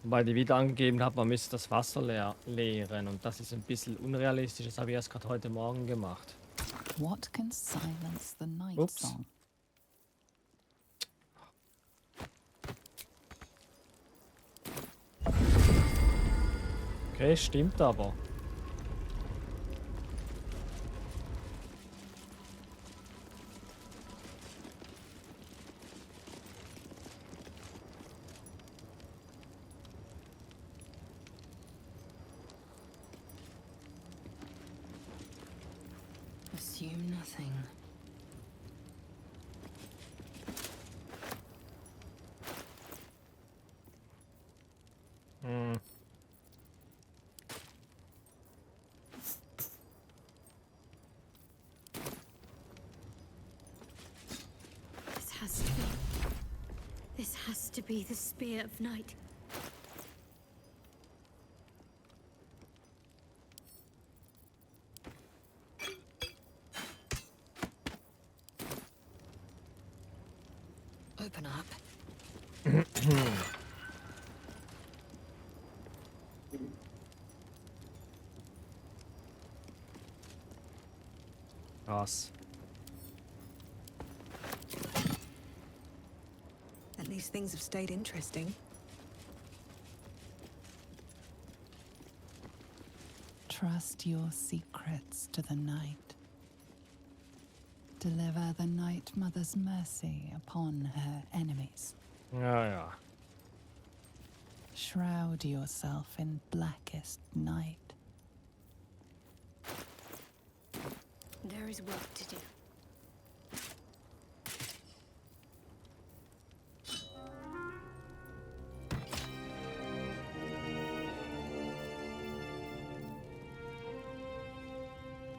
Weil die wieder angegeben hat, man müsste das Wasser leeren. Und das ist ein bisschen unrealistisch. Das habe ich erst gerade heute Morgen gemacht. What can silence the night Ups. song? Okay, stimmt aber. Assume nothing. Hm. This has to be the spear of night. Open up. Krass. At least things have stayed interesting. Trust your secrets to the night. Deliver the Night Mother's mercy upon her enemies. Ja, ja. Shroud yourself in blackest night. There is work to do.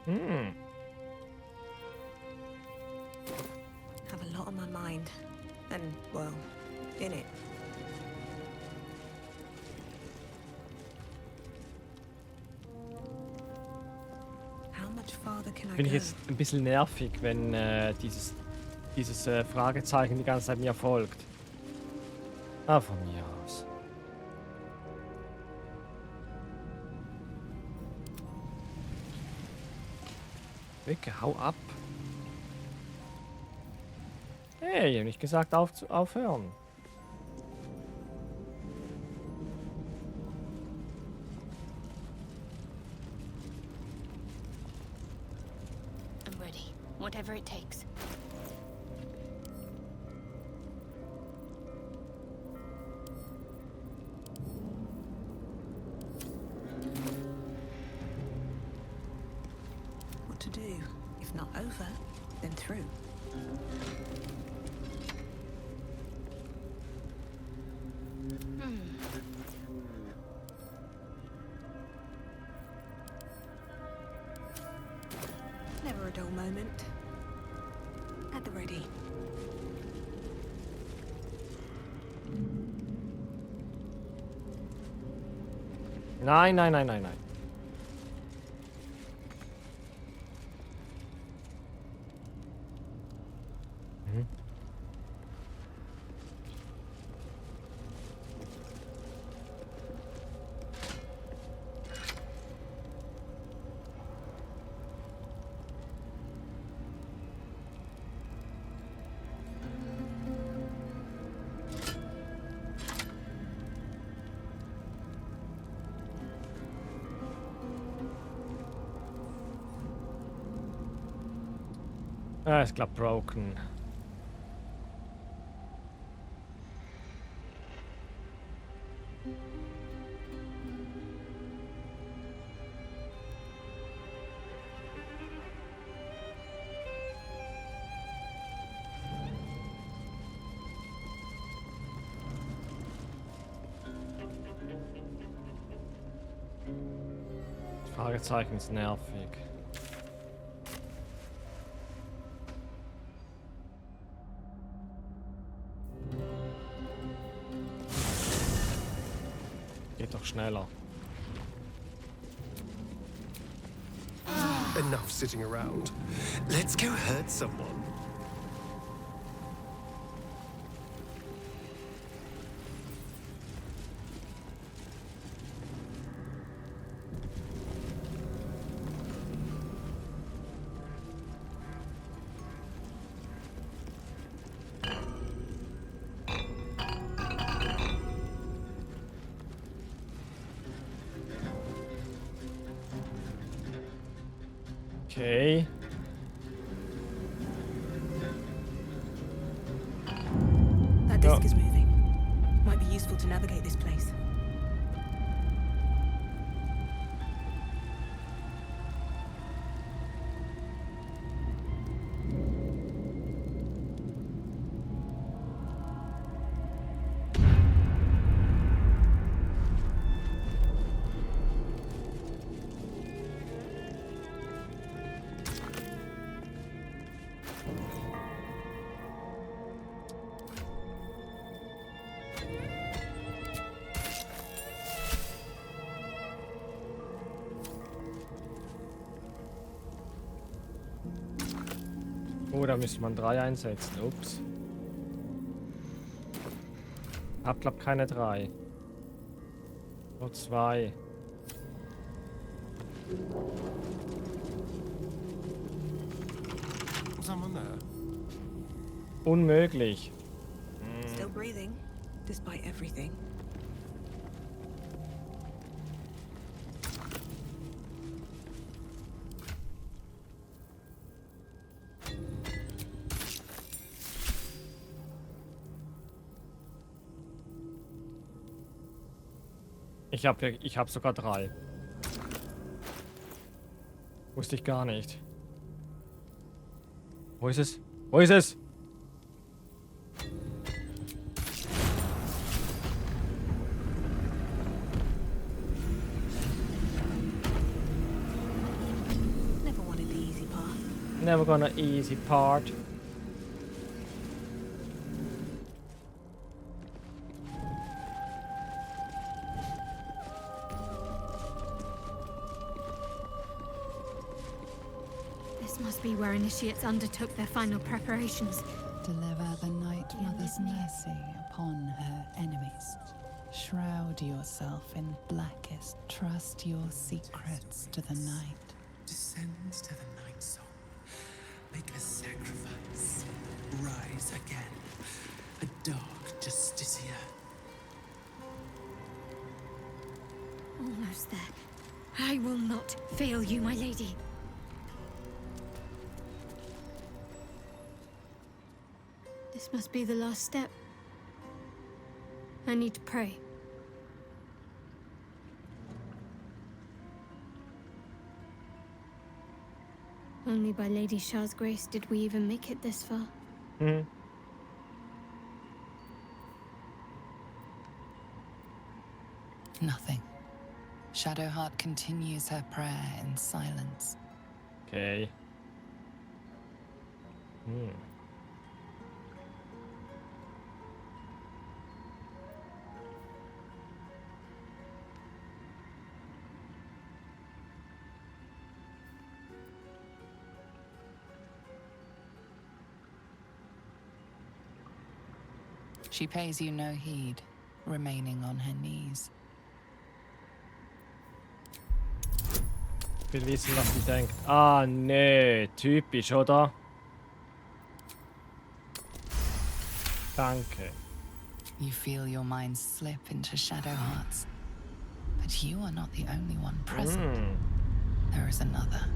Hm. Have a lot on my mind. And, well, in it. How much farther can I Finde ich go? jetzt ein bisschen nervig, wenn dieses Fragezeichen die ganze Zeit mir folgt. Ah, von mir aus. Wicke, hau ab. Hey, ich hab nicht gesagt aufhören. I'm ready. Whatever it takes. What to do? If not over, then through. Never a dull moment. At the ready. Nein, nein, nein, nein, nein. Mhm. Ah, ist glaub broken. Fragezeichen ist nervig. Geht doch schneller. Enough sitting around. Let's go hurt someone. Okay. That disc is moving. Might be useful to navigate this place. Oh, da müsste man 3 einsetzen. Ups. Hab glaub keine 3. Nur 2. Someone there? Unmöglich. Still breathing, despite everything. Ich hab sogar 3. Wusste ich gar nicht. Wo ist es? Wo ist es? Never wanted the easy path. Never gonna easy part. This must be where initiates undertook their final preparations. Deliver the Night Mother's mercy upon her enemies. Shroud yourself in blackest. Trust your secrets to the night. Descend to the night song. Make a sacrifice. Rise again. A dark justiciar. Almost there. I will not fail you, my lady. This must be the last step. I need to pray. Only by Lady Shah's grace did we even make it this far. Mhm. Nothing. Shadowheart continues her prayer in silence. Okay. She pays you no heed, remaining on her knees. Ich will wissen, was sie denkt. Ah, nee. Typisch, oder? Danke. You feel your mind slip into Shadowheart's. But you are not the only one present. There is another.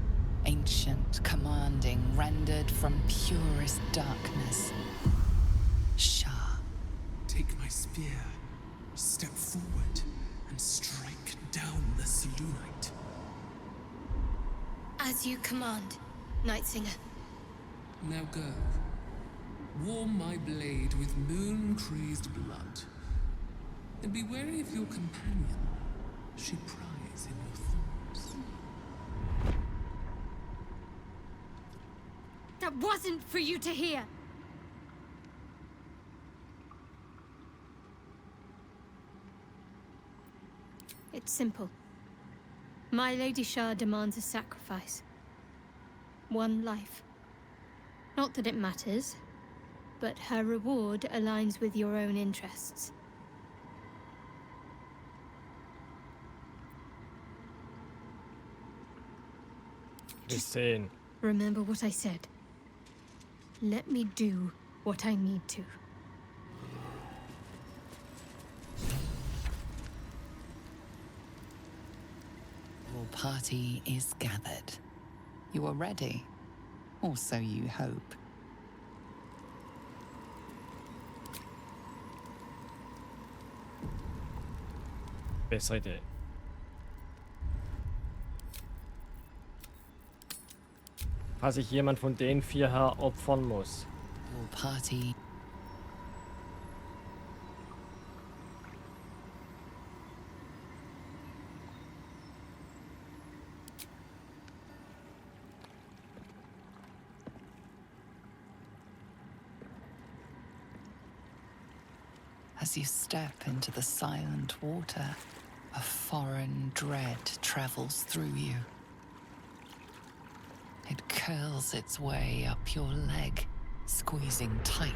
Ancient, commanding, rendered from purest darkness. Shah. Take my spear. Step forward and strike down the Selûnite. As you command, Night Singer. Now go. Warm my blade with moon-crazed blood. And be wary of your companion. She pries in your thoughts. That wasn't for you to hear. It's simple. My Lady Shah demands a sacrifice. One life. Not that it matters, but her reward aligns with your own interests. Insane. Remember what I said. Let me do what I need to. All party is gathered. You are ready, or so you hope. Bessere Idee. Falls ich jemand von den 4 her opfern muss. Your party. As you step into the silent water, a foreign dread travels through you. It curls its way up your leg, squeezing tight.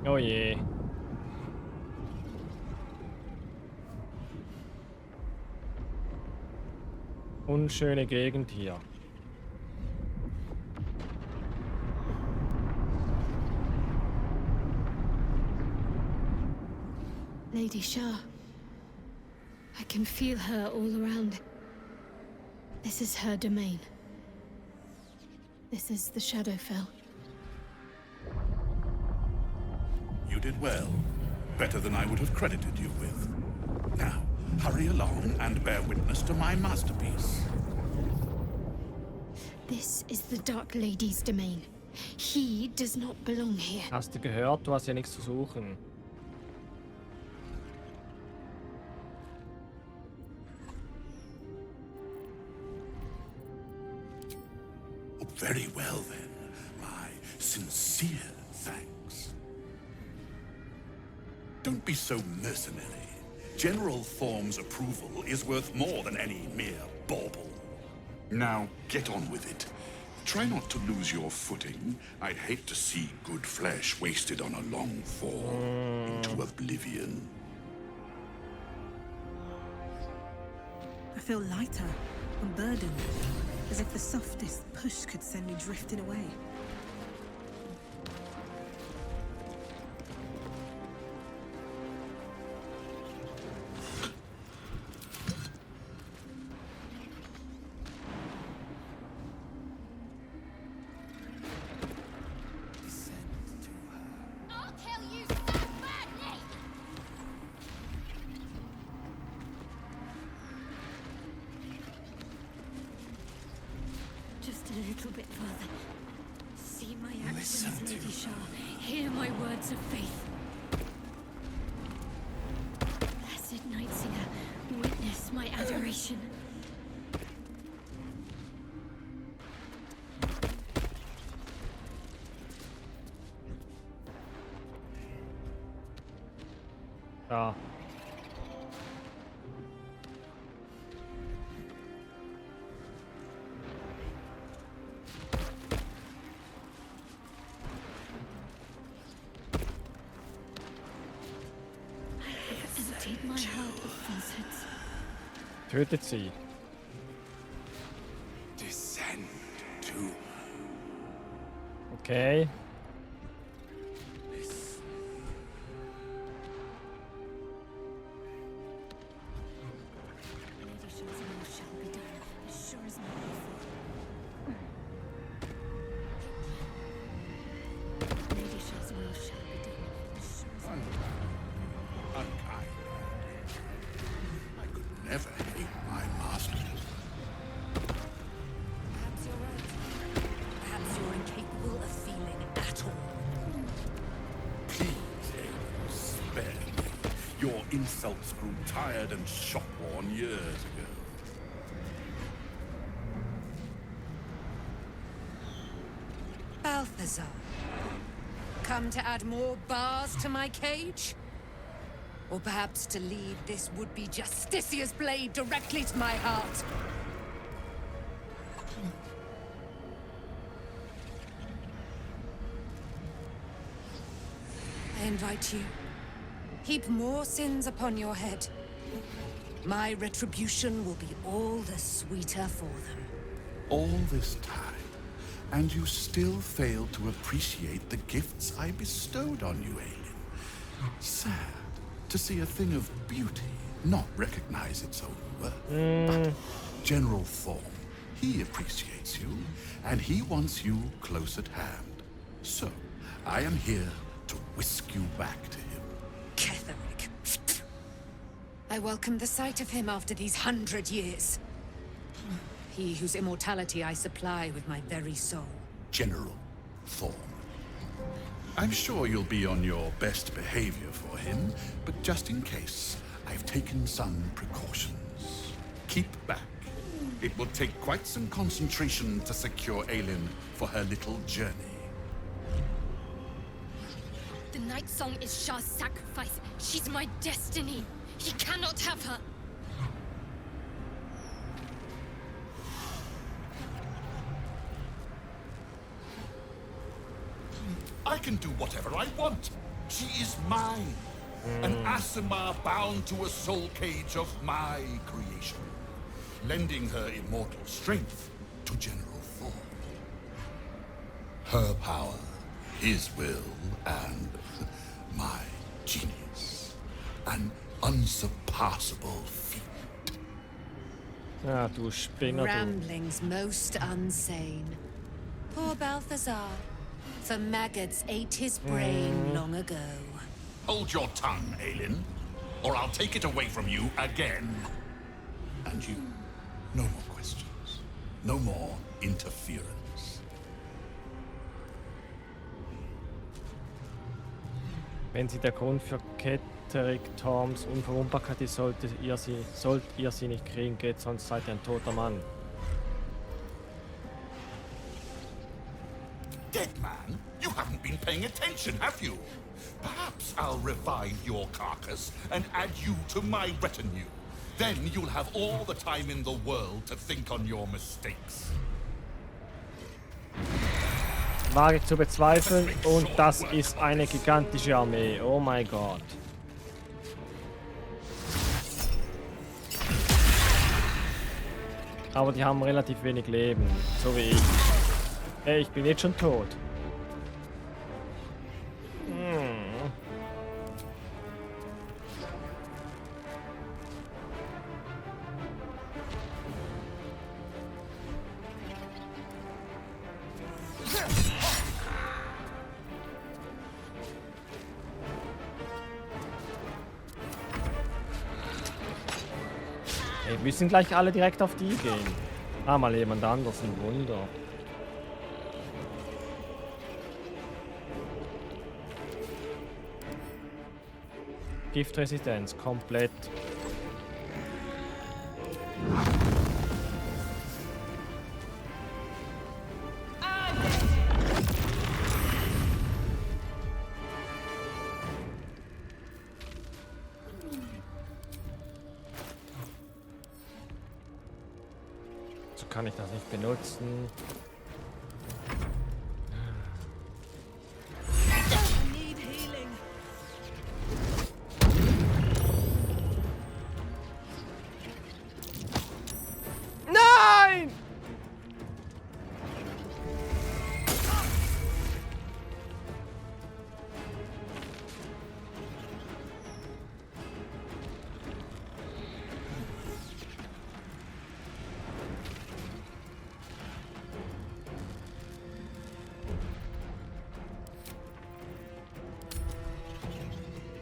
Oh je. Unschöne Gegend hier. Lady Shah. I can feel her all around. This is her domain. This is the Shadowfell. You did well. Better than I would have credited you with. Now, hurry along and bear witness to my masterpiece. This is the Dark Lady's domain. He does not belong here. Hast du gehört? Du hast ja nichts zu suchen. Oh, very well then. My sincere thanks. Don't be so mercenary. General Thorm's approval is worth more than any mere bauble. Now, get on with it. Try not to lose your footing. I'd hate to see good flesh wasted on a long fall into oblivion. I feel lighter, unburdened, as if the softest push could send me drifting away. Just a little bit further. See my actions, Lady Shah. Hear my words of faith. Blessed Night Singer, witness my adoration. Ja. Emptied my heart of falsehoods. Tötet sie. Descend to Okay. this. Lady Shah's will shall be done, as sure as my life. Lady Shah's will shall be done, as sure as my life. Unkind. I could never hate my masters. Perhaps you're right. Perhaps you're incapable of feeling at all. Please, Abel, spare me. Your insults grew tired and shop-worn years ago. Balthazar, come to add more bars to my cage? Or perhaps to lead this would-be Justicia's blade directly to my heart? I invite you heap more sins upon your head. My retribution will be all the sweeter for them. All this time, and you still fail to appreciate the gifts I bestowed on you, Aelin. Sad to see a thing of beauty not recognize its own worth. But General Thorm, he appreciates you, and he wants you close at hand. So, I am here to whisk you back to him. Ketherick. I welcome the sight of him after these 100 years. He whose immortality I supply with my very soul. General Thorm. I'm sure you'll be on your best behavior for him, but just in case, I've taken some precautions. Keep back. It will take quite some concentration to secure Aelin for her little journey. The night song is Shah's sacrifice. She's my destiny. He cannot have her. I can do whatever I want. She is mine. An Asimar bound to a soul cage of my creation. Lending her immortal strength to General Thorm. Her power, his will, and my genius. An unsurpassable feat. Ja, du Spinner, du. Ramblings most unsane. Poor Balthazar. For maggots ate his brain long ago. Hold your tongue, Aelin, or I'll take it away from you again. And you, no more questions. No more interference. Wenn sie der Grund für Ketherick Thorms Unverwundbarkeit ist, sollt ihr sie nicht kriegen, geht, sonst seid ihr ein toter Mann. Dead man? You haven't been paying attention, have you? Perhaps I'll revive your carcass and add you to my retinue. Then you'll have all the time in the world to think on your mistakes. Wage ich zu bezweifeln, und das ist eine gigantische Armee. Oh mein Gott. Aber die haben relativ wenig Leben, so wie ich. Hey, ich bin jetzt schon tot. Hey, müssen gleich alle direkt auf die gehen. Ah, mal jemand anders, ein Wunder. Giftresistenz, komplett. So kann ich das nicht benutzen. Nein!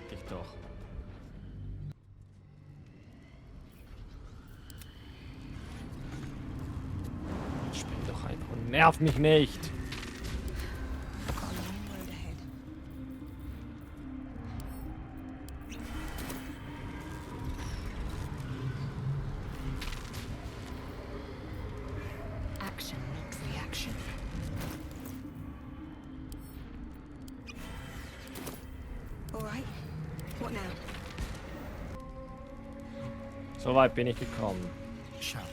Ich doch. Spiel doch einfach und nerv mich nicht. Action, not reaction. All right. What now? So weit bin ich gekommen. Shall we?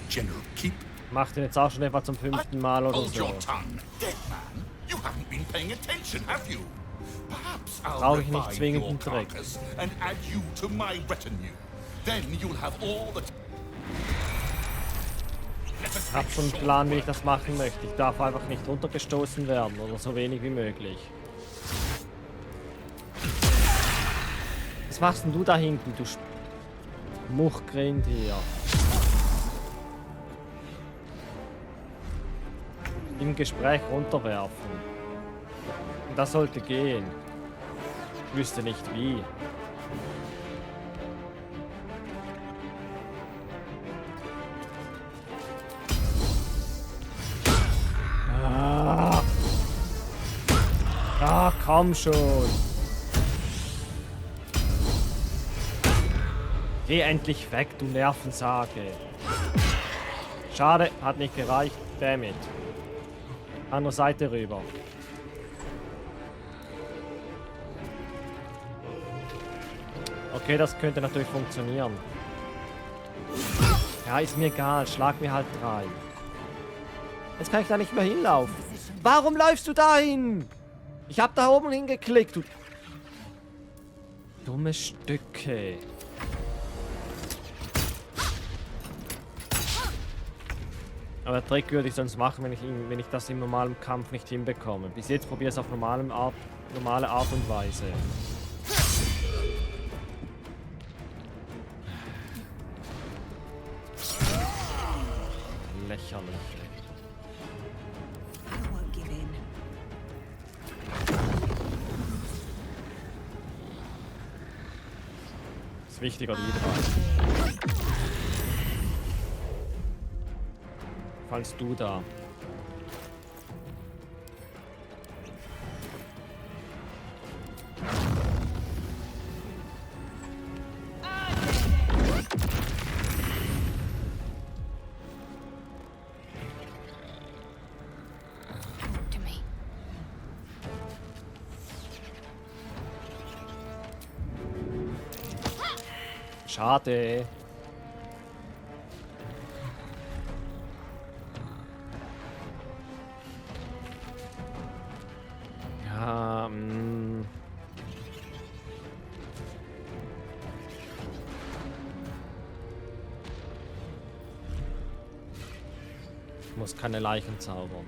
General, keep Macht den jetzt auch schon etwa zum 5. Mal oder Hold so. your tongue, dead man. You haven't been paying attention, have you? Perhaps I'll Brauche ich nicht revive zwingend your einen Trick. carcass and add you to my retinue. Then you'll have all the... Ich habe schon einen Plan, wie ich das machen möchte. Ich darf einfach nicht runtergestoßen werden oder so wenig wie möglich. Was machst denn du da hinten, du Muchgrind hier? Im Gespräch runterwerfen. Und das sollte gehen. Ich wüsste nicht wie. Ah, komm schon. Geh endlich weg, du Nervensage. Schade, hat nicht gereicht. Damn it. Andere Seite rüber. Okay, das könnte natürlich funktionieren. Ja, ist mir egal. Schlag mir halt 3. Jetzt kann ich da nicht mehr hinlaufen. Warum läufst du dahin? Ich hab da oben hingeklickt, du dumme Stücke. Aber Trick würde ich sonst machen, wenn ich das im normalen Kampf nicht hinbekomme. Bis jetzt probiere ich es auf normale Art und Weise. Lächerlich. Ist wichtiger, die Wiederwahl. Fallst du da? Schade. Ja, Ich muss keine Leichen zaubern.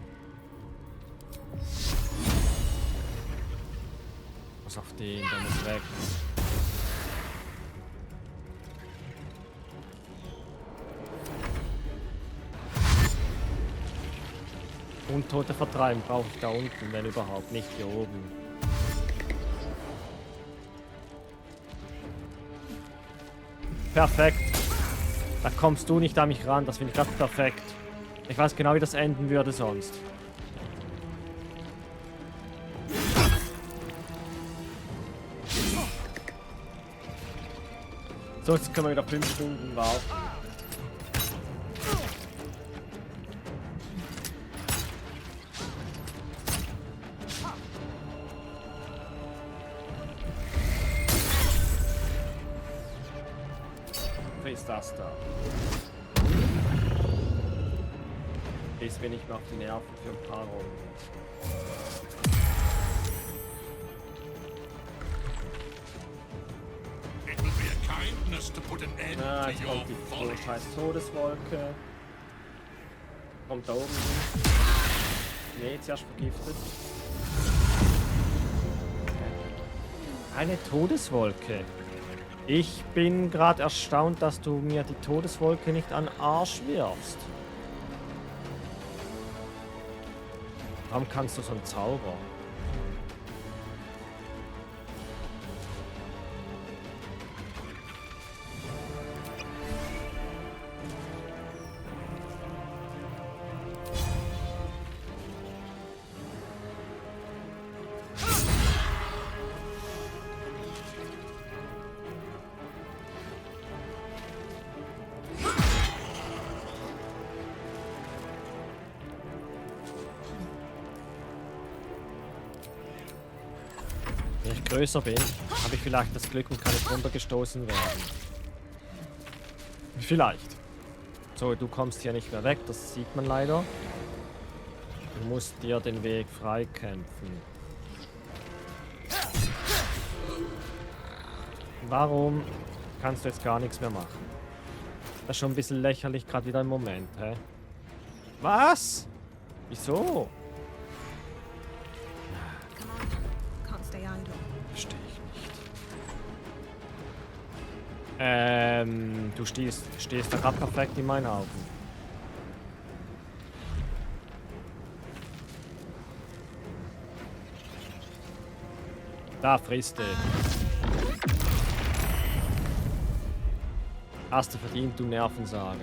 Was auf den, der muss weg. Untote vertreiben brauche ich da unten, wenn überhaupt, nicht hier oben. Perfekt. Da kommst du nicht an mich ran, das finde ich ganz perfekt. Ich weiß genau, wie das enden würde sonst. So, jetzt können wir wieder 5 Stunden laufen. Ist das da? Ist mir nicht mehr auf die Nerven für ein paar Runden. Ah, jetzt kommt die scheiß Todeswolke. Kommt da oben hin. Nee, jetzt erst vergiftet. Eine Todeswolke. Ich bin gerade erstaunt, dass du mir die Todeswolke nicht an den Arsch wirfst. Warum kannst du so einen Zauber? Wenn ich größer bin, habe ich vielleicht das Glück und kann nicht runtergestoßen werden. Vielleicht. So, du kommst hier nicht mehr weg, das sieht man leider. Du musst dir den Weg freikämpfen. Warum kannst du jetzt gar nichts mehr machen? Das ist schon ein bisschen lächerlich, gerade wieder im Moment, hä? Was? Wieso? Come on. Can't stay idle. Verstehe ich nicht. Du stehst da gerade perfekt in meinen Augen. Da frisst du. Hast du verdient, du Nervensage.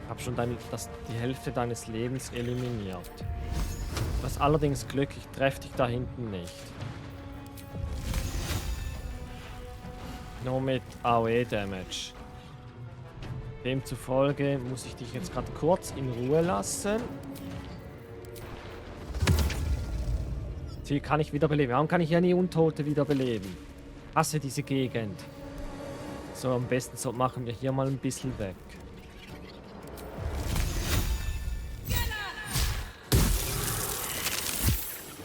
Hab schon die Hälfte deines Lebens eliminiert. Das allerdings Glück, ich treffe dich da hinten nicht. Nur mit AOE-Damage. Demzufolge muss ich dich jetzt gerade kurz in Ruhe lassen. Sie kann ich wiederbeleben. Warum kann ich ja nie Untote wiederbeleben? Hasse diese Gegend. So, am besten so machen wir hier mal ein bisschen weg.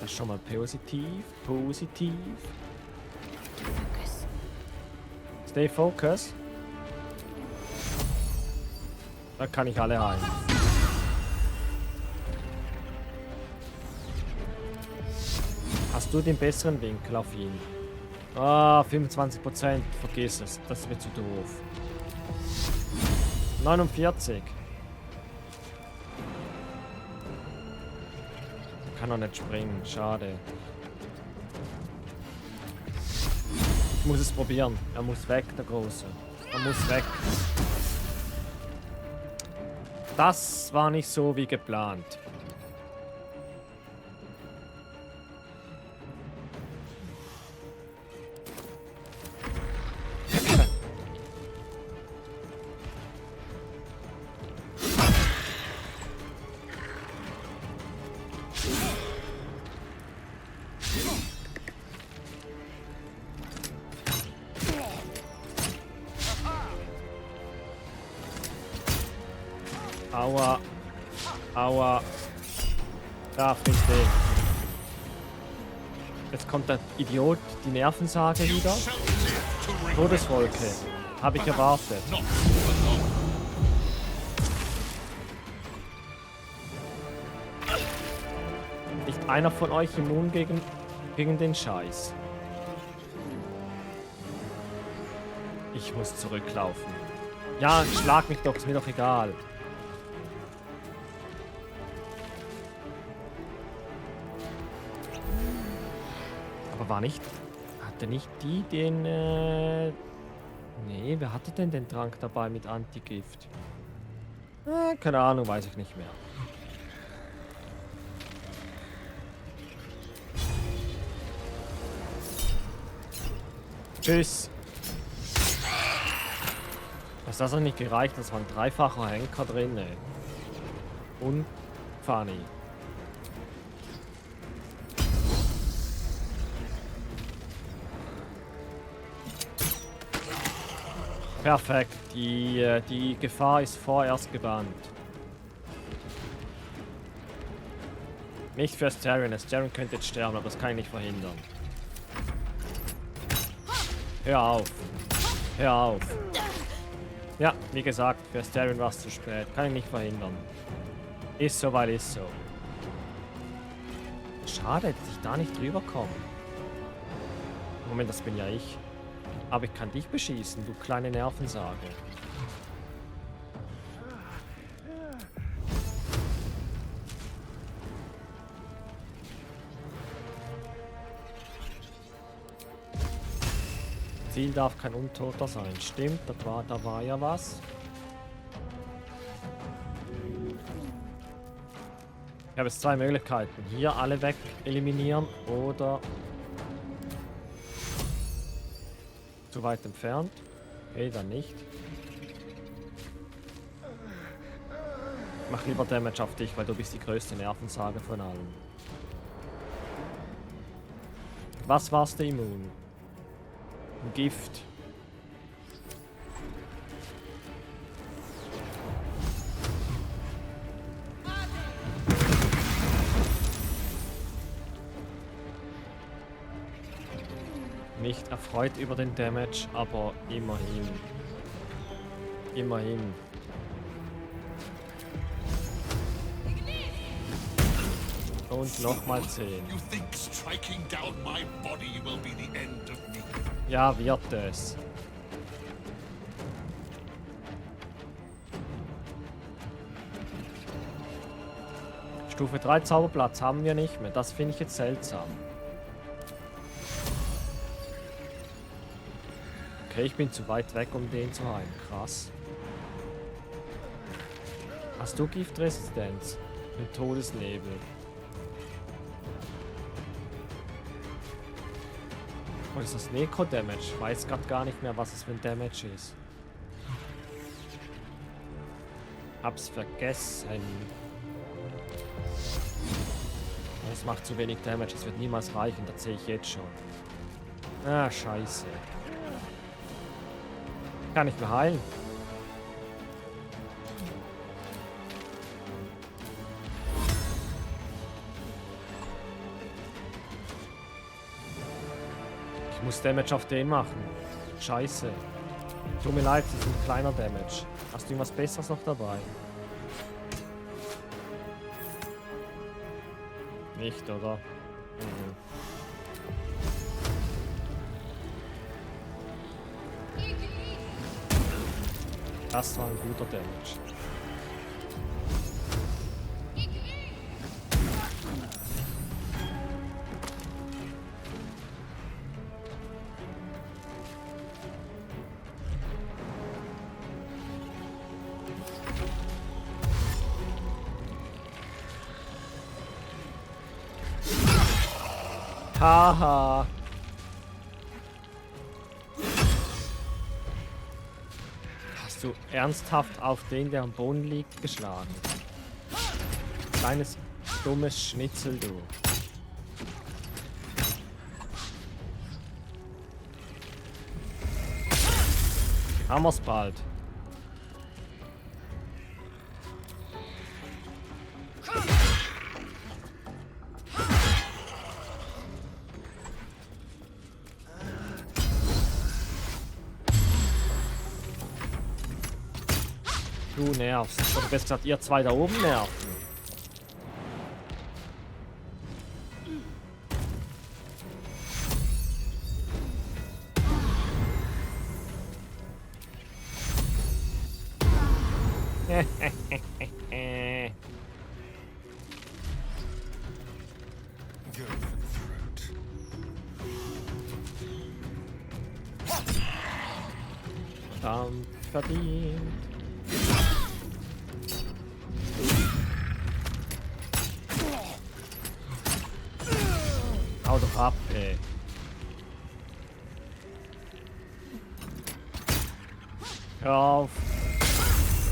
Das ist schon mal positiv. Positiv. Stay focus. Da kann ich alle heilen. Hast du den besseren Winkel auf ihn? Ah, 25%. Vergiss es. Das ist mir zu doof. 49. Er kann doch nicht springen. Schade. Ich muss es probieren. Er muss weg, der Große. Er muss weg. Das war nicht so wie geplant. Aua. Aua. Da frisst er. Jetzt kommt der Idiot, die Nervensage wieder. Todeswolke. Habe ich erwartet. Nicht einer von euch immun gegen den Scheiß. Ich muss zurücklaufen. Ja, schlag mich doch, ist mir doch egal. Aber war nicht... Hatte nicht die den... Nee, wer hatte denn den Trank dabei mit Antigift? Keine Ahnung, weiß ich nicht mehr. Tschüss. Was das noch nicht gereicht, das war ein dreifacher Henker drin, ey. Und funny. Perfekt, die Gefahr ist vorerst gebannt. Nicht für Astarion. Astarion könnte jetzt sterben, aber das kann ich nicht verhindern. Hör auf. Hör auf. Ja, wie gesagt, für Astarion war es zu spät. Kann ich nicht verhindern. Ist so, weil ist so. Schade, dass ich da nicht drüber komme. Moment, das bin ja ich. Aber ich kann dich beschießen, du kleine Nervensage. Ziel darf kein Untoter sein. Stimmt, da war ja was. Ich habe jetzt zwei Möglichkeiten. Hier alle weg eliminieren oder zu weit entfernt. Okay, dann nicht. Mach lieber Damage auf dich, weil du bist die größte Nervensage von allen. Was warst du immun? Ein Gift. Nicht erfreut über den Damage, aber immerhin. Immerhin. Und nochmal 10. Ja, wird es. Stufe 3 Zauberplatz haben wir nicht mehr. Das finde ich jetzt seltsam. Okay, ich bin zu weit weg, um den zu heilen. Krass. Hast du Giftresistenz? Mit Todesnebel. Oh, ist das Necro-Damage? Ich weiß gerade gar nicht mehr, was es für ein Damage ist. Hab's vergessen. Das macht zu wenig Damage. Das wird niemals reichen. Das sehe ich jetzt schon. Ah, scheiße. Kann ich mehr heilen. Ich muss Damage auf den machen. Scheiße. Tut mir leid, das ist ein kleiner Damage. Hast du irgendwas Besseres noch dabei? Nicht, oder? Mhm. Das war ein guter Damage. Haha. Hast du ernsthaft auf den, der am Boden liegt, geschlagen? Kleines, dummes Schnitzel, du. Haben wir's bald. Du nervst. Oder besser gesagt, ihr zwei da oben nerven. Dann verdient. Hau doch ab, ey. Hör auf.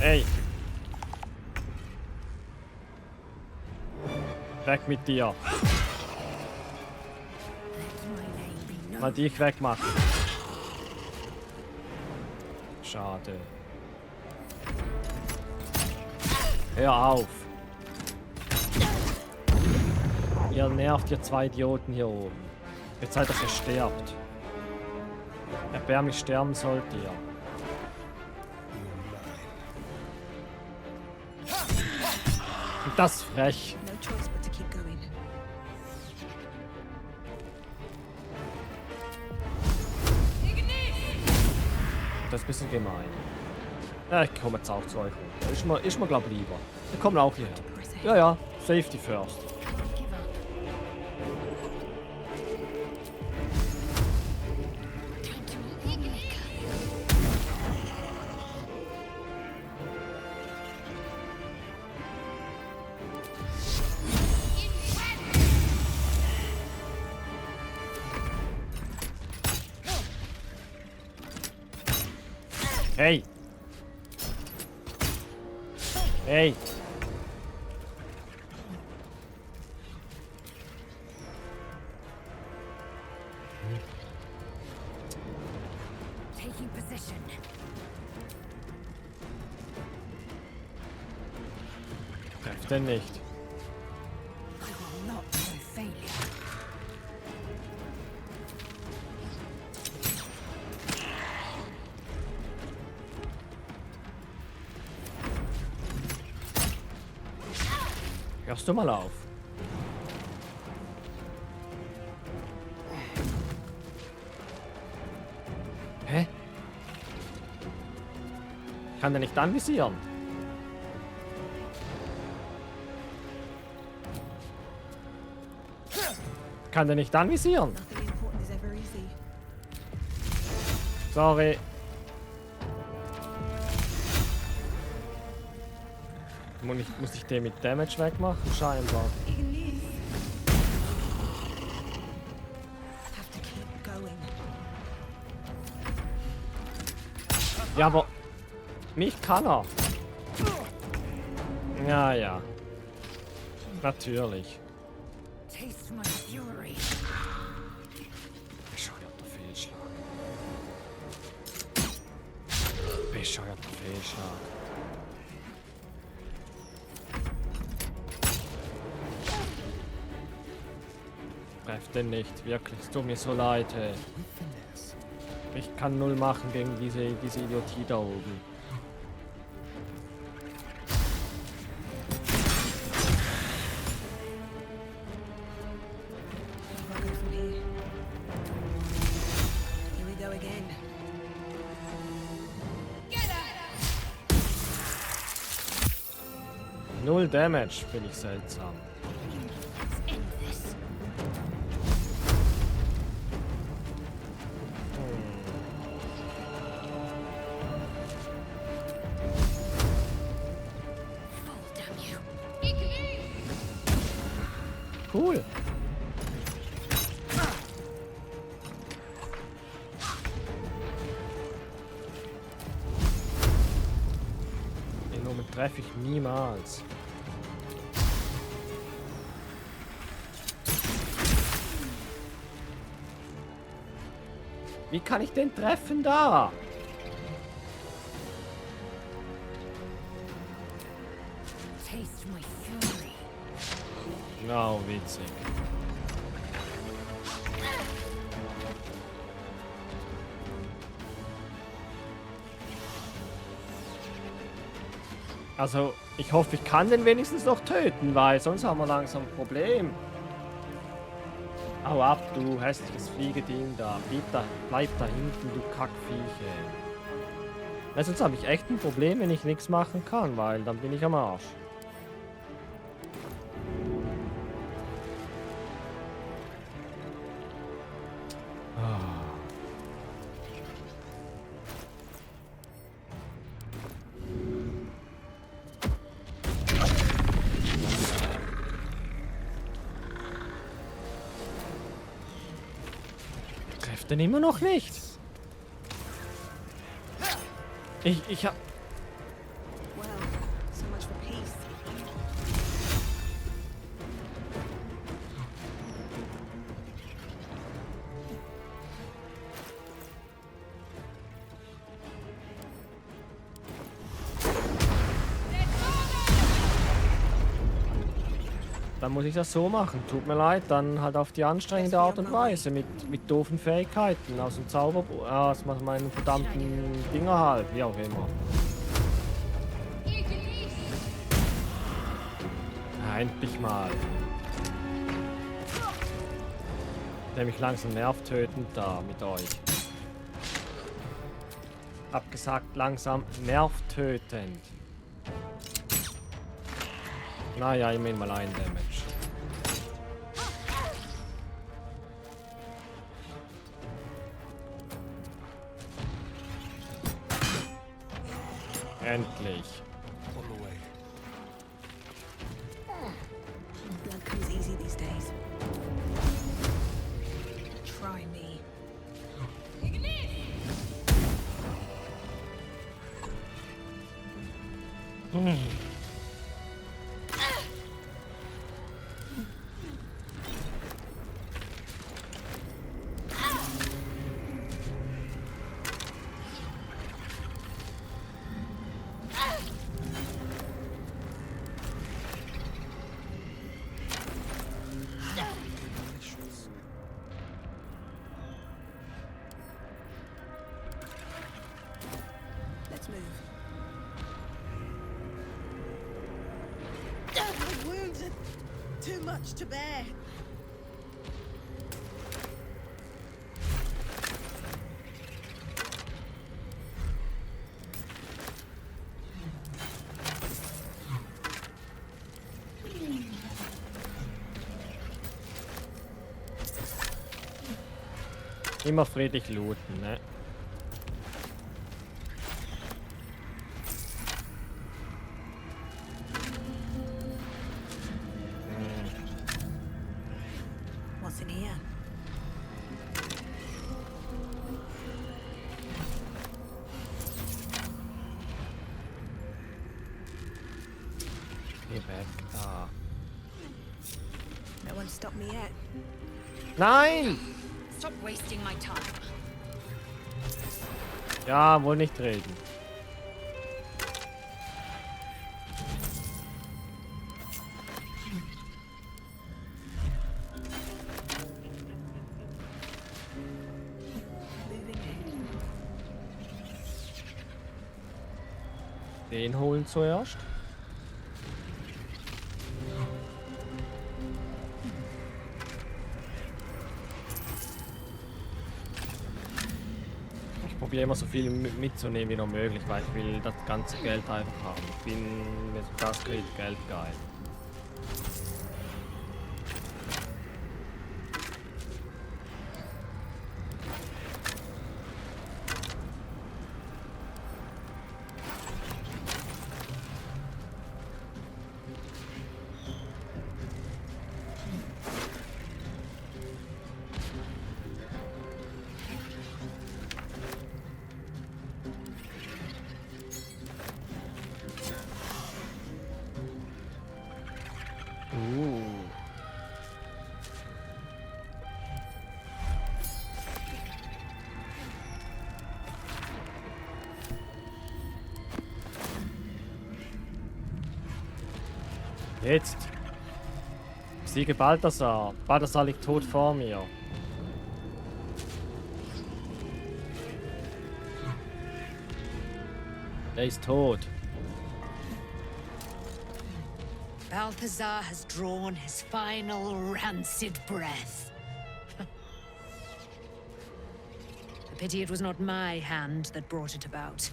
Ey. Weg mit dir. Mal dich wegmachen. Schade. Hör auf. Ihr nervt, ihr zwei Idioten hier oben. Wird Zeit, dass ihr sterbt. Erbärmlich sterben sollt ihr. Und das ist frech. No choice but to keep going. Das ist ein bisschen gemein. Ja, ich komme jetzt auch zu euch. Ist mir glaub lieber. Wir kommen auch hierher. Ja, ja. Safety first. Hey! Hey! denn nicht? I will not know failure. Hörst du mal auf? Hä? Kann der nicht anvisieren? Kann der nicht anvisieren? Nothing important is ever easy. Sorry. Muss ich den mit Damage wegmachen? Scheinbar. Ignis. Have to keep going. Ja, aber mich kann er. Ja, ja. Natürlich. Taste my fury. Bescheuerter Fehlschlag. Bescheuerter Fehlschlag. Treff den nicht, wirklich. Es tut mir so leid, ey. Ich kann null machen gegen diese Idiotie da oben. I'll go from here. Here we go again. Null Damage, bin ich seltsam. Cool. Den Nummer treffe ich niemals. Wie kann ich den treffen da? Taste my fury. Oh, witzig. Also, ich hoffe, ich kann den wenigstens noch töten, weil sonst haben wir langsam ein Problem. Hau ab, du hässliches Fliegeding da. Bleib da hinten, du Kackviecher. Weil sonst habe ich echt ein Problem, wenn ich nichts machen kann, weil dann bin ich am Arsch. Denn immer noch nicht. Ich hab... Well, so much for peace. Dann muss ich das so machen. Tut mir leid, dann halt auf die anstrengende Art und Weise. Mit doofen Fähigkeiten aus dem Zauberbuch. Aus meinen verdammten Dinger halt. Wie auch immer. Ja, endlich mal. Der mich langsam nervtötend da mit euch. Hab gesagt, langsam nervtötend. Naja, immerhin mal ein Damage. Endlich. Blood comes easy these days. Try me. Too much to bear. Immer friedlich looten, ne? What's in here? Geh weg, da. No one stopped me yet. Nein! Stop wasting my time. Ja, wohl nicht reden. Den holen zuerst. Ich probiere immer so viel mitzunehmen wie noch möglich, weil ich will das ganze Geld einfach haben. Ich bin, wenn es das geht, Geld geil. Jetzt. Siege Balthasar. Balthasar liegt tot vor mir. Er ist tot. Balthazar has drawn his final rancid breath. A pity it was not my hand that brought it about.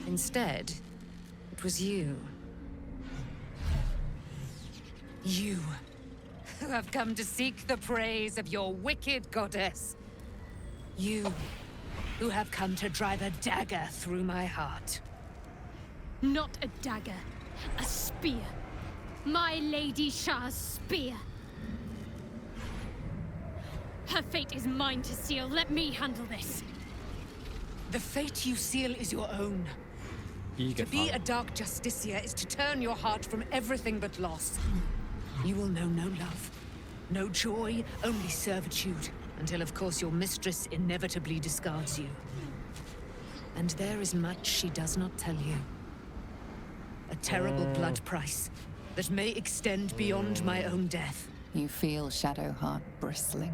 Instead, it was you. You, who have come to seek the praise of your wicked goddess. You, who have come to drive a dagger through my heart. Not a dagger, a spear. My Lady Shah's spear. Her fate is mine to seal. Let me handle this. The fate you seal is your own. To be a dark justiciar is to turn your heart from everything but loss. You will know no love, no joy, only servitude, until of course your mistress inevitably discards you. And there is much she does not tell you. A terrible blood price that may extend beyond my own death. You feel Shadowheart bristling.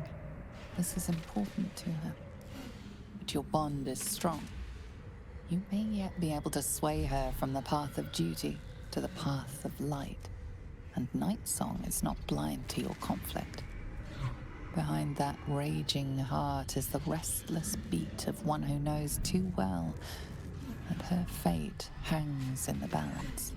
This is important to her. But your bond is strong. You may yet be able to sway her from the path of duty to the path of light. And Night Song is not blind to your conflict. Behind that raging heart is the restless beat of one who knows too well that her fate hangs in the balance.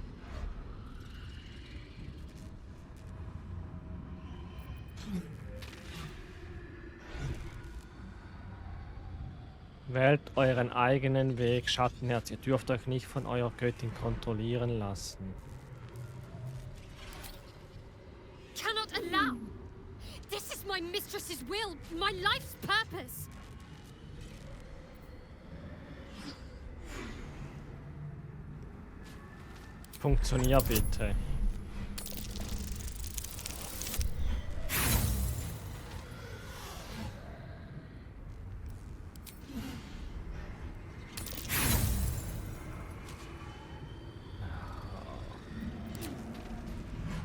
Wählt euren eigenen Weg, Schattenherz. Ihr dürft euch nicht von eurer Göttin kontrollieren lassen. Cannot allow! This is my mistress's will, my life's purpose! Funktionier bitte.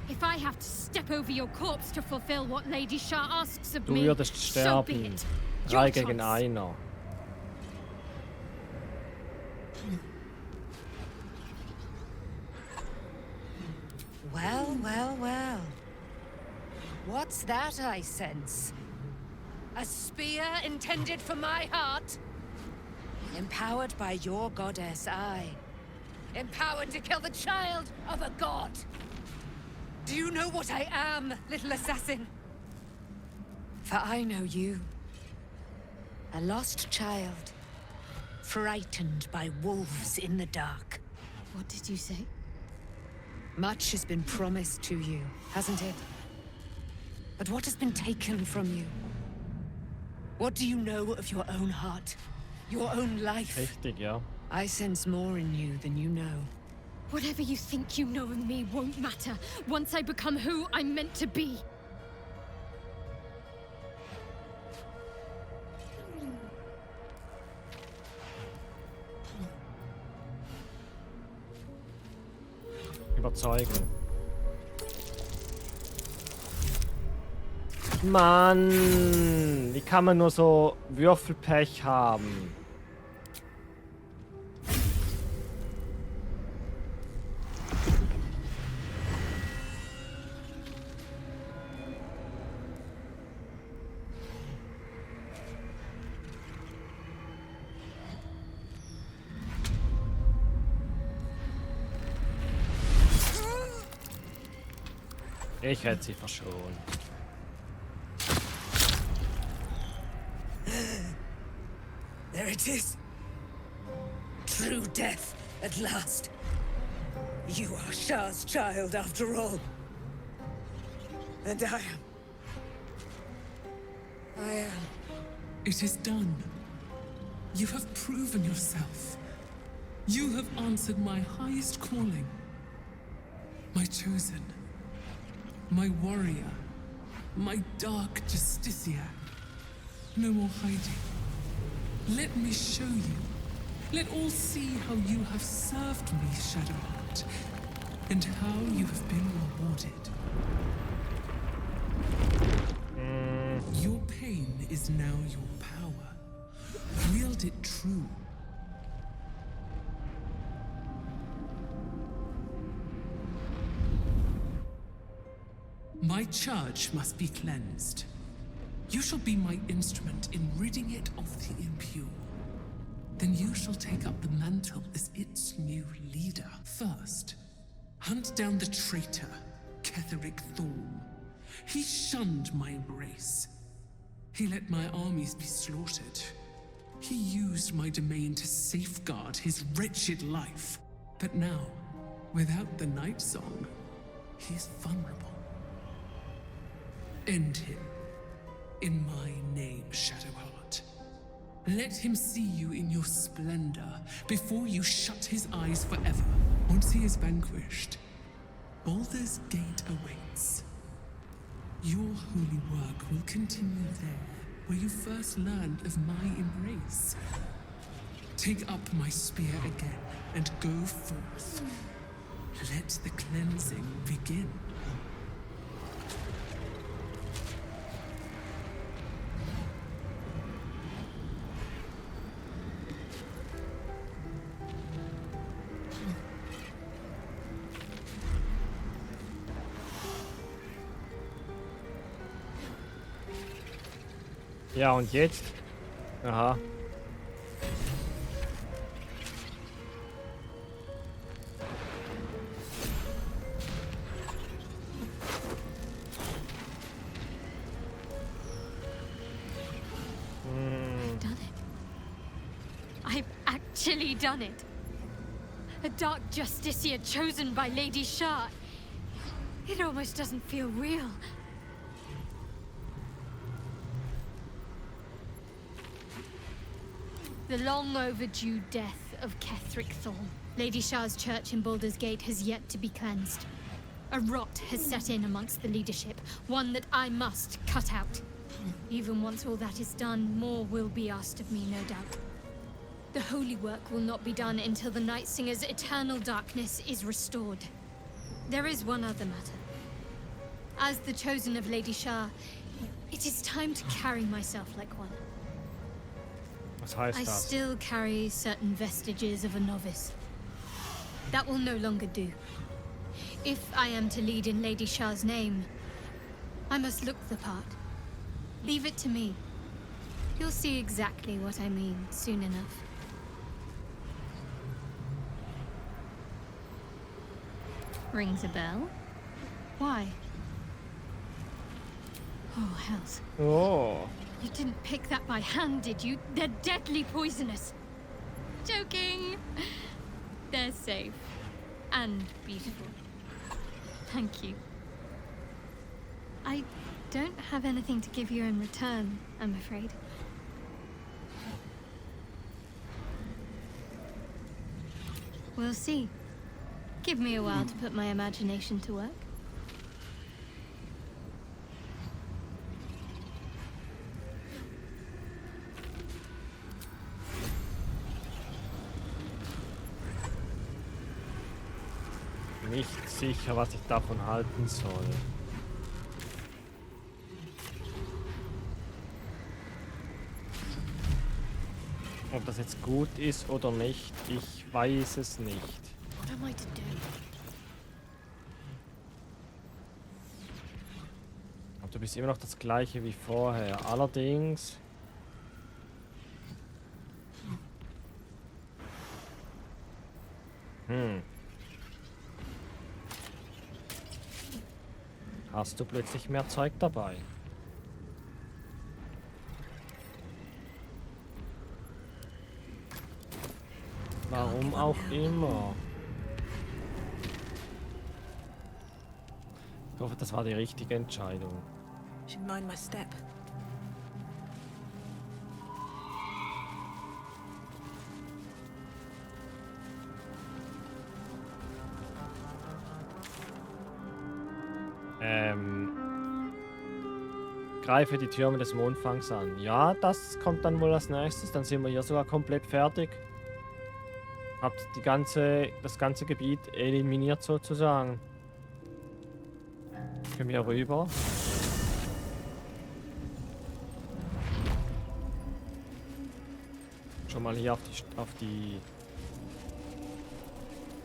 If I have to step over your corpse to fulfill what Lady Shah asks of Du me, würdest so be sterben. it. 3 Your gegen choice. 1. Well, well, well. What's that I sense? A spear intended for my heart? Empowered by your goddess, empowered to kill the child of a god. Do you know what I am, little assassin? For I know you. A lost child, frightened by wolves in the dark. What did you say? Much has been promised to you, hasn't it? But what has been taken from you? What do you know of your own heart? Your own life? Richtig, ja. I sense more in you than you know. Whatever you think you know of me won't matter once I become who I'm meant to be. Überzeugen. Mann, wie kann man nur so Würfelpech haben? Ich hätte sie verschont. There it is. True death at last. You are Shah's child after all. And I am. It is done. You have proven yourself. You have answered my highest calling. My chosen. My warrior. My dark justiciar. No more hiding. Let me show you. Let all see how you have served me, Shadowheart, and how you have been rewarded. Your pain is now your power. Wield it true. My charge must be cleansed. You shall be my instrument in ridding it of the impure. Then you shall take up the mantle as its new leader. First, hunt down the traitor, Ketheric Thorn. He shunned my embrace. He let my armies be slaughtered. He used my domain to safeguard his wretched life. But now, without the night song, he is vulnerable. End him. In my name, Shadowheart. Let him see you in your splendor before you shut his eyes forever. Once he is vanquished, Baldurs Gate awaits. Your holy work will continue there, where you first learned of my embrace. Take up my spear again and go forth. Let the cleansing begin. Ja, und jetzt? Aha. Done it. I've actually done it. A dark justiciar chosen by Lady Shah. It almost doesn't feel real. The long overdue death of Ketheric Thorn. Lady Shah's church in Baldurs Gate has yet to be cleansed. A rot has set in amongst the leadership, one that I must cut out. Even once all that is done, more will be asked of me, no doubt. The holy work will not be done until the Night Singer's eternal darkness is restored. There is one other matter. As the chosen of Lady Shah, it is time to carry myself like one. I still carry certain vestiges of a novice. That will no longer do. If I am to lead in Lady Shah's name, I must look the part. Leave it to me. You'll see exactly what I mean soon enough. Rings a bell? Why? Oh, hells. Oh. You didn't pick that by hand, did you? They're deadly poisonous. Joking. They're safe. And beautiful. Thank you. I don't have anything to give you in return, I'm afraid. We'll see. Give me a while to put my imagination to work. Nicht sicher, was ich davon halten soll. Ob das jetzt gut ist oder nicht, ich weiß es nicht. What am I to do? Aber du bist immer noch das gleiche wie vorher. Allerdings... Hast du plötzlich mehr Zeug dabei? Warum auch immer. Ich hoffe, das war die richtige Entscheidung. Should mind my step. Greife die Türme des Mondfangs an. Ja, das kommt dann wohl als nächstes. Dann sind wir hier sogar komplett fertig. Habt das ganze Gebiet eliminiert sozusagen. Können wir rüber. Schon mal hier auf die...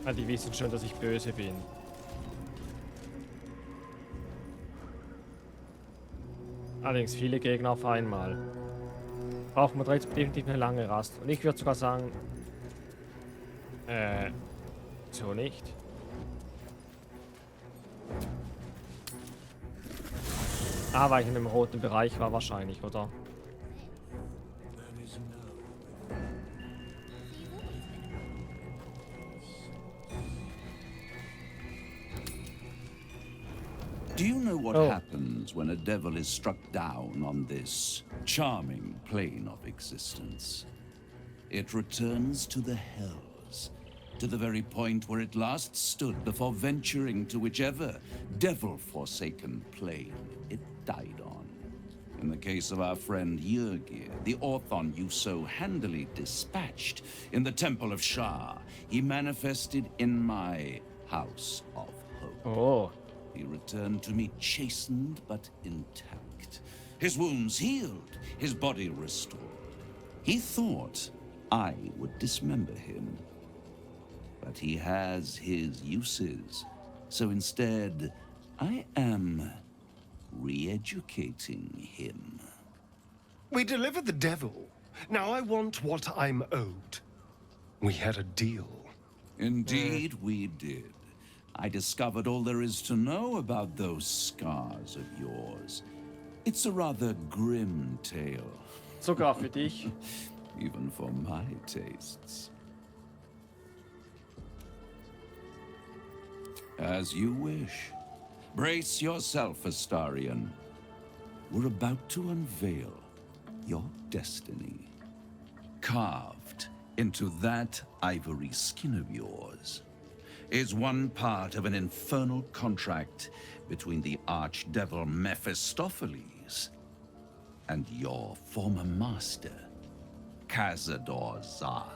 Ah, die wissen schon, dass ich böse bin. Allerdings viele Gegner auf einmal. Brauchen wir definitiv eine lange Rast. Und ich würde sogar sagen... so nicht. Ah, weil ich in dem roten Bereich war wahrscheinlich, oder? Do you know what happens when a devil is struck down on this charming plane of existence? It returns to the hells, to the very point where it last stood before venturing to whichever devil-forsaken plane it died on. In the case of our friend Yurgir, the Orthon you so handily dispatched in the Temple of Shah, he manifested in my House of Hope. Oh. He returned to me chastened but intact. His wounds healed, his body restored. He thought I would dismember him. But he has his uses. So instead, I am re-educating him. We delivered the devil. Now I want what I'm owed. We had a deal. Indeed, we did. I discovered all there is to know about those scars of yours. It's a rather grim tale. Sogar für dich. Even for my tastes. As you wish. Brace yourself, Astarion. We're about to unveil your destiny. Carved into that ivory skin of yours is one part of an infernal contract between the archdevil Mephistopheles and your former master, Cazador Zar.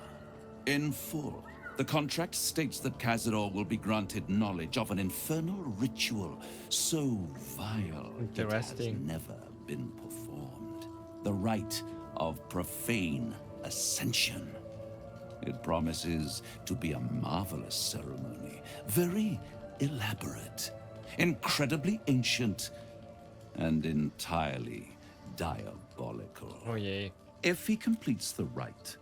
In full, the contract states that Cazador will be granted knowledge of an infernal ritual so vile it has never been performed. The rite of profane ascension. It promises to be a marvelous ceremony, very elaborate, incredibly ancient, and entirely diabolical. Oh je. If he completes the rite,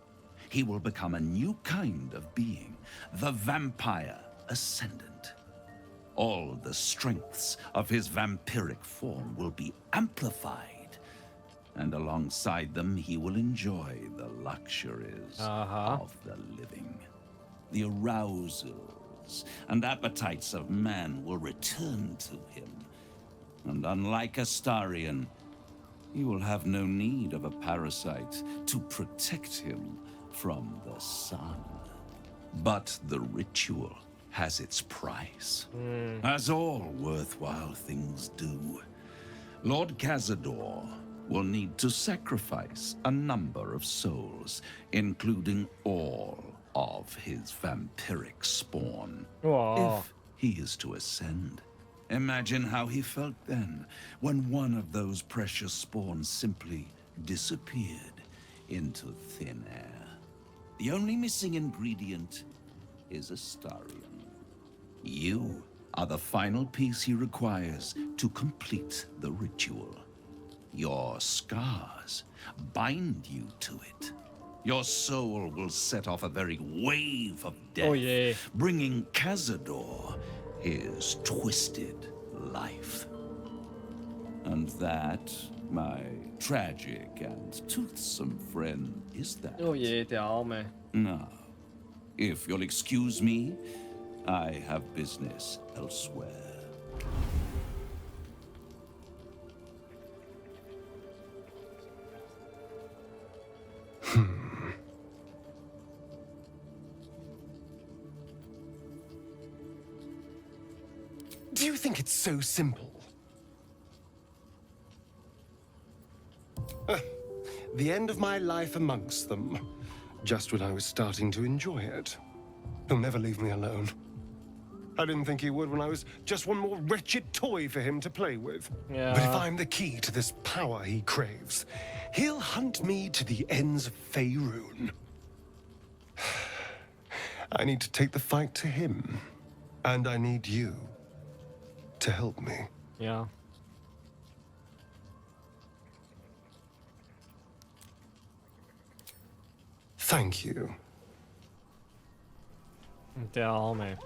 he will become a new kind of being, the Vampire Ascendant. All the strengths of his vampiric form will be amplified, and alongside them he will enjoy the luxuries of the living. The arousals and appetites of man will return to him, and unlike Astarion, he will have no need of a parasite to protect him from the sun. But the ritual has its price, as all worthwhile things do. Lord Cazador will need to sacrifice a number of souls, including all of his vampiric spawn, if he is to ascend. Imagine how he felt then, when one of those precious spawns simply disappeared into thin air. The only missing ingredient is Astarion. You are the final piece he requires to complete the ritual. Your scars bind you to it. Your soul will set off a very wave of death, bringing Cazador his twisted life. And that, my tragic and toothsome friend, is that. Oh je, der Arme. Now, if you'll excuse me, I have business elsewhere. Do you think it's so simple? The end of my life amongst them, just when I was starting to enjoy it. He'll never leave me alone. I didn't think he would when I was just one more wretched toy for him to play with. Yeah. But if I'm the key to this power he craves, he'll hunt me to the ends of Faerun. I need to take the fight to him, and I need you to help me. Ja. Thank you. Der Arme.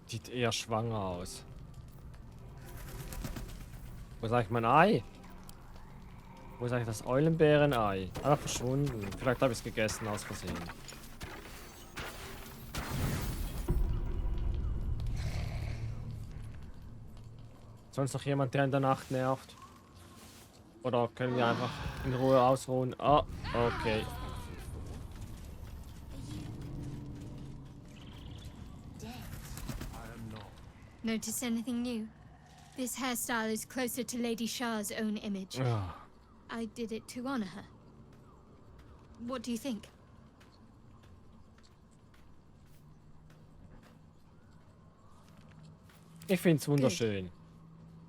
Sieht eher schwanger aus. Wo ist eigentlich mein Ei? Wo ist eigentlich das Eulenbären-Ei? Ah, verschwunden. Vielleicht habe ich es gegessen aus Versehen. Sonst noch jemand, der in der Nacht nervt? Oder können wir einfach in Ruhe ausruhen? Ah, okay. Notice anything new? This hairstyle is closer to Lady Shah's own image. I did it to honor her. What do you think? Ich find's wunderschön.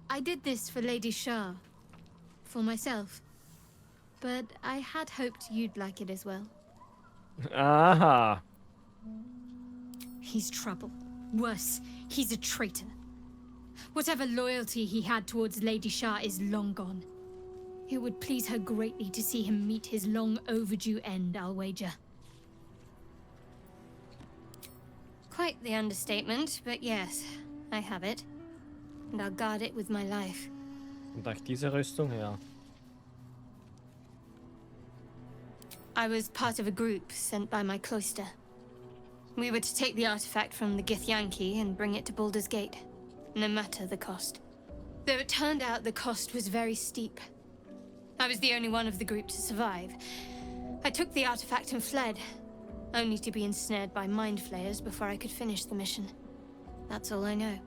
I did this for Lady Shah. For myself. But I had hoped you'd like it as well. Aha. He's trouble. Worse, he's a traitor. Whatever loyalty he had towards Lady Shah is long gone. It would please her greatly to see him meet his long overdue end, I'll wager. Quite the understatement, but yes, I have it. And I'll guard it with my life. Und durch diese Rüstung, ja. I was part of a group sent by my cloister. We were to take the artifact from the Githyanki and bring it to Baldurs Gate, no matter the cost. Though it turned out the cost was very steep. I was the only one of the group to survive. I took the artifact and fled, only to be ensnared by mind flayers before I could finish the mission. That's all I know.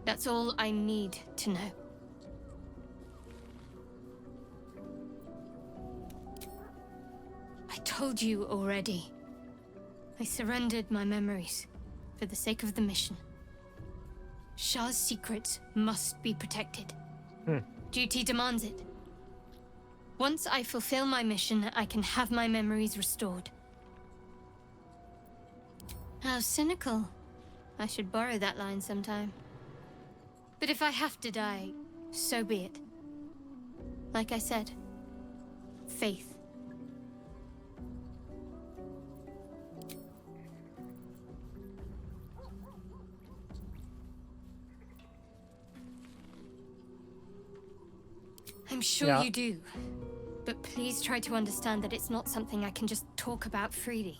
That's all I need to know. I told you already. I surrendered my memories for the sake of the mission. Shah's secrets must be protected. Duty demands it. Once I fulfill my mission, I can have my memories restored. How cynical. I should borrow that line sometime. But if I have to die, so be it. Like I said, faith. I'm sure you do. But please try to understand that it's not something I can just talk about freely.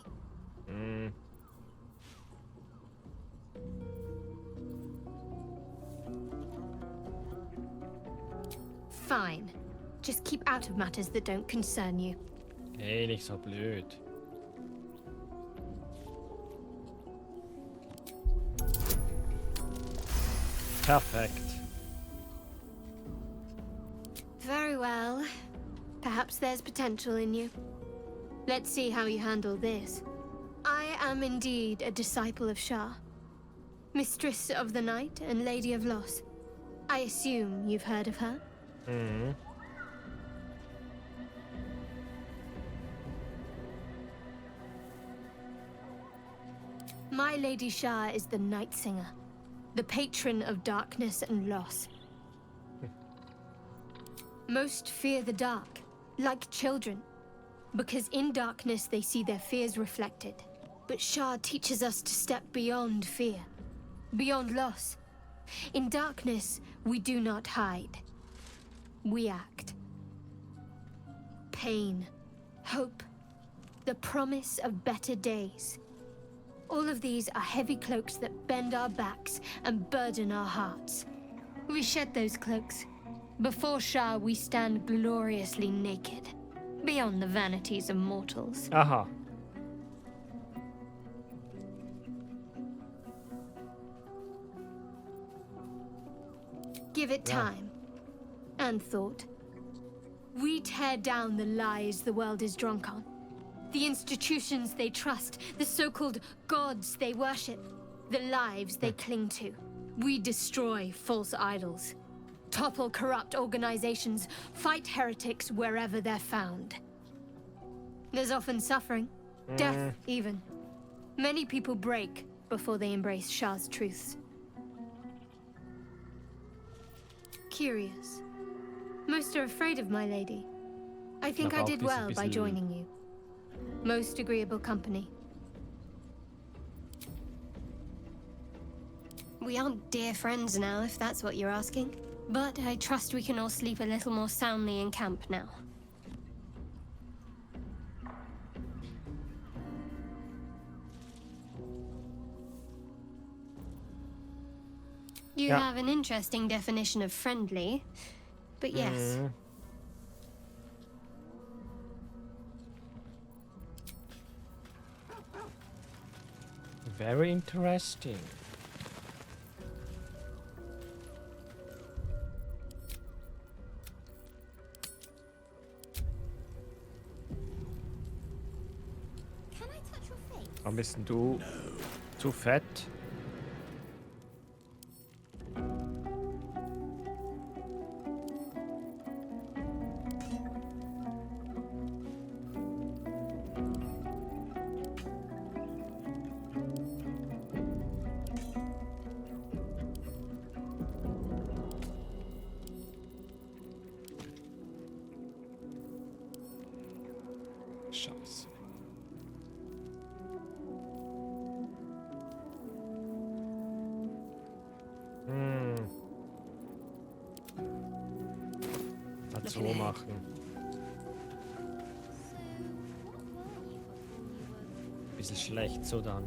Fine. Just keep out of matters that don't concern you. Hey, nicht so blöd. Perfekt. Very well. Perhaps there's potential in you. Let's see how you handle this. I am indeed a disciple of Shah, Mistress of the Night and Lady of Loss. I assume you've heard of her? My Lady Shah is the Night Singer, the patron of darkness and loss. Most fear the dark, like children, because in darkness they see their fears reflected. But Shah teaches us to step beyond fear, beyond loss. In darkness, we do not hide. We act. Pain, hope, the promise of better days. All of these are heavy cloaks that bend our backs and burden our hearts. We shed those cloaks. Before Shah, we stand gloriously naked, beyond the vanities of mortals. Aha. Give it time and thought. We tear down the lies the world is drunk on. The institutions they trust, the so-called gods they worship, the lives they cling to. We destroy false idols, topple corrupt organizations, fight heretics wherever they're found. There's often suffering, death even. Many people break before they embrace Shah's truths. Curious. Most are afraid of my lady. I think I did well by joining you. Most agreeable company. We aren't dear friends now, if that's what you're asking. But I trust we can all sleep a little more soundly in camp now. You have an interesting definition of friendly, but yes. Very interesting. Can I touch your face? Warum bist denn du zu fett? Scheiße. Was so machen. Bisschen schlecht so dann.